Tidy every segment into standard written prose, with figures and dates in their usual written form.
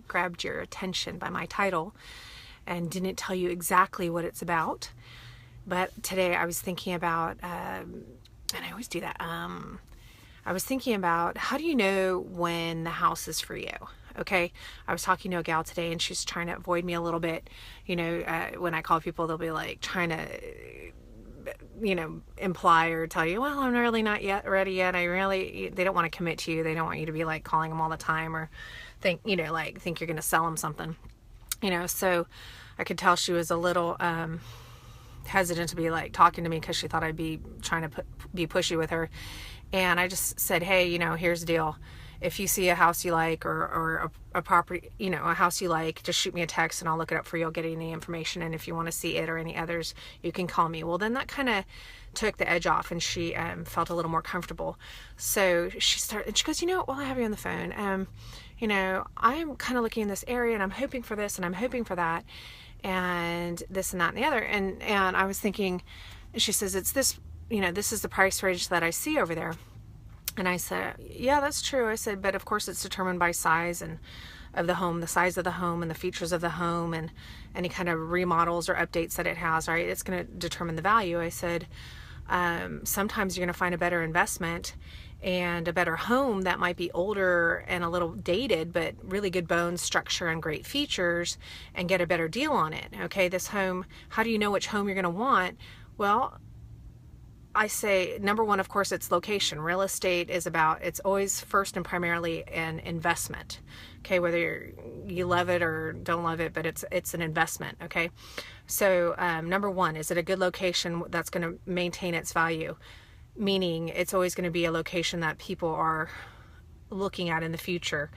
grabbed your attention by my title and didn't tell you exactly what it's about. But today I was thinking about, and I always do that, I was thinking about, how do you know when the house is for you? Okay, I was talking to a gal today and she's trying to avoid me a little bit. When I call people, they'll be like trying to, imply or tell you, well, I'm really not yet ready yet. They don't want to commit to you. They don't want you to be like calling them all the time or think you're going to sell them something, so I could tell she was a little, hesitant to be like talking to me because she thought I'd be trying to be pushy with her. And I just said, hey, here's the deal. If you see a house you like or a property, a house you like, just shoot me a text and I'll look it up for you. I'll get any information. And if you want to see it or any others, you can call me. Well, then that kind of took the edge off and she felt a little more comfortable. So she goes, while I have you on the phone, I'm kind of looking in this area and I'm hoping for this and I'm hoping for that and this and that and the other. And I was thinking, she says, it's this, this is the price range that I see over there. And I said, yeah, that's true. I said, but of course it's determined by size and of the home, the size of the home and the features of the home and any kind of remodels or updates that it has, right? It's going to determine the value. I said, sometimes you're going to find a better investment and a better home that might be older and a little dated, but really good bones, structure, and great features, and get a better deal on it. Okay, this home, how do you know which home you're going to want? Well, I say, number one, of course, it's location. Real estate is it's always first and primarily an investment. Okay, whether you love it or don't love it, but it's an investment. Okay, so number one, is it a good location that's going to maintain its value? Meaning it's always going to be a location that people are looking at in the future.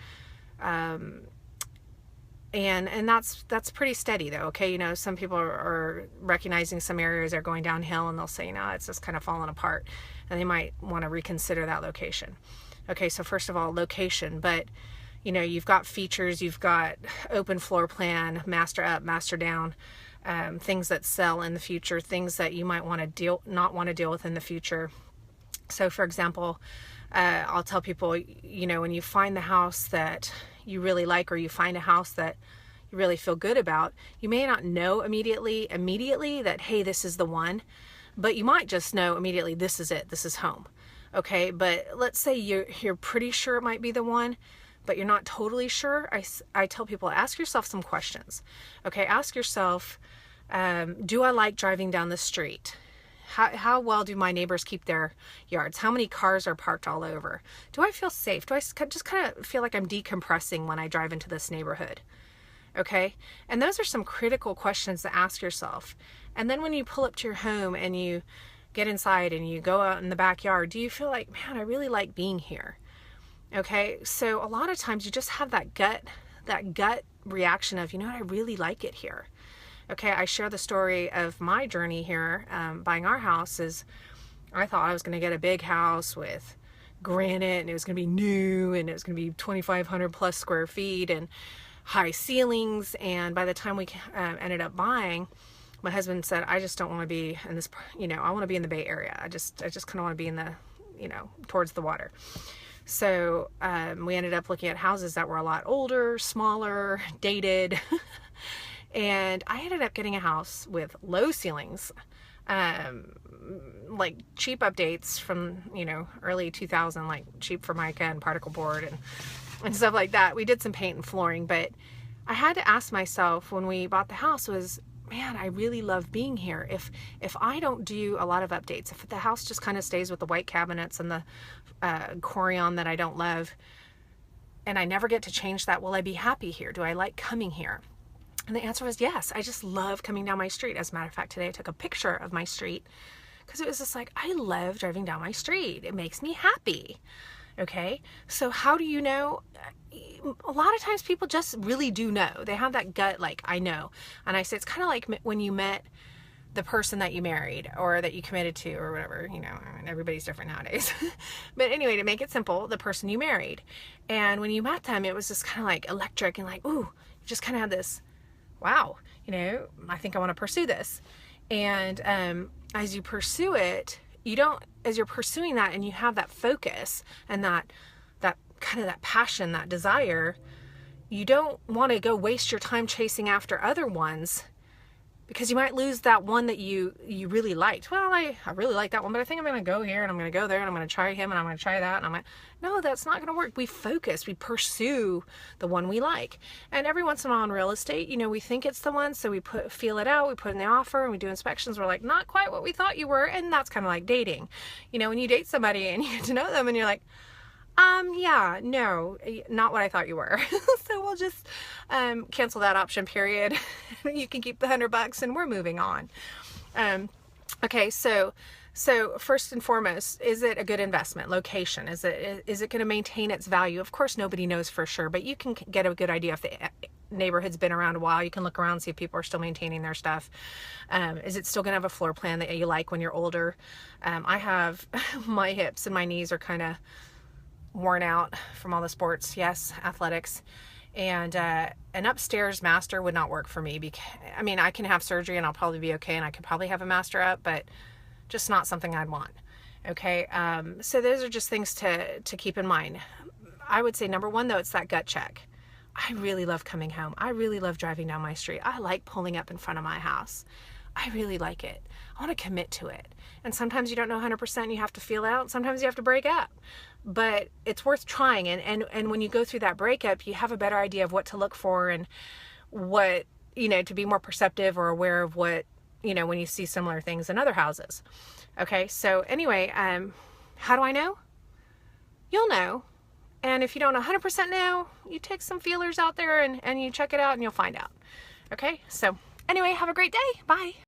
And that's pretty steady though. Okay. Some people are recognizing some areas are going downhill and they'll say, no, it's just kind of falling apart and they might want to reconsider that location. Okay. So first of all, location, but you've got features, you've got open floor plan, master up, master down, things that sell in the future, things that you might not want to deal with in the future. So for example, I'll tell people, when you find the house that you really like, or you find a house that you really feel good about, you may not know immediately that, hey, this is the one, but you might just know immediately, this is it, this is home. Okay. But let's say you're pretty sure it might be the one, but you're not totally sure. I tell people, ask yourself some questions. Okay. Ask yourself, do I like driving down the street? How well do my neighbors keep their yards? How many cars are parked all over? Do I feel safe? Do I just kind of feel like I'm decompressing when I drive into this neighborhood? Okay. And those are some critical questions to ask yourself. And then when you pull up to your home and you get inside and you go out in the backyard, do you feel like, man, I really like being here? Okay. So a lot of times you just have that gut reaction of, I really like it here. Okay, I share the story of my journey here, buying our house. Is I thought I was going to get a big house with granite and it was going to be new and it was going to be 2,500 plus square feet and high ceilings. And by the time we ended up buying, my husband said, I just don't want to be in this, I want to be in the Bay Area. I just kind of want to be in the, towards the water. So we ended up looking at houses that were a lot older, smaller, dated. And I ended up getting a house with low ceilings, like cheap updates from, early 2000, like cheap Formica and particle board and stuff like that. We did some paint and flooring, but I had to ask myself when we bought the house was, man, I really love being here. If I don't do a lot of updates, if the house just kind of stays with the white cabinets and the Corian that I don't love, and I never get to change that, will I be happy here? Do I like coming here? And the answer was yes. I just love coming down my street. As a matter of fact, today I took a picture of my street because it was just like, I love driving down my street. It makes me happy. Okay. So how do you know? A lot of times people just really do know. They have that gut, like, I know. And I say, it's kind of like when you met the person that you married or that you committed to or whatever, everybody's different nowadays. But anyway, to make it simple, the person you married. And when you met them, it was just kind of like electric and like, ooh, you just kind of had this, wow, I think I want to pursue this. And as you pursue it, as you're pursuing that and you have that focus and that kind of that passion, that desire, you don't want to go waste your time chasing after other ones, because you might lose that one that you really liked. Well, I really like that one, but I think I'm going to go here and I'm going to go there and I'm going to try him and I'm going to try that. And I'm like, no, that's not going to work. We focus, we pursue the one we like. And every once in a while in real estate, you know, we think it's the one. So we feel it out, we put in the offer and we do inspections. We're like, not quite what we thought you were. And that's kind of like dating. You know, when you date somebody and you get to know them and you're like, yeah, no, not what I thought you were. So we'll just cancel that option, period. You can keep the $100 and we're moving on. Okay, so first and foremost, is it a good investment? Location, is it going to maintain its value? Of course, nobody knows for sure, but you can get a good idea if the neighborhood's been around a while. You can look around and see if people are still maintaining their stuff. Is it still going to have a floor plan that you like when you're older? I have my hips and my knees are kind of worn out from all the sports, yes, athletics, and an upstairs master would not work for me, because I mean, I can have surgery and I'll probably be okay, and I could probably have a master up, but just not something I'd want. Okay, so those are just things to keep in mind. I would say number one, though, it's that gut check. I really love coming home. I really love driving down my street. I like pulling up in front of my house. I really like it. I want to commit to it. And sometimes you don't know 100%, you have to feel out. Sometimes you have to break up. But it's worth trying. And when you go through that breakup, you have a better idea of what to look for and what, you know, to be more perceptive or aware of what, you know, when you see similar things in other houses. Okay, so anyway, how do I know? You'll know. And if you don't 100% know, you take some feelers out there and you check it out and you'll find out. Okay, so anyway, have a great day. Bye.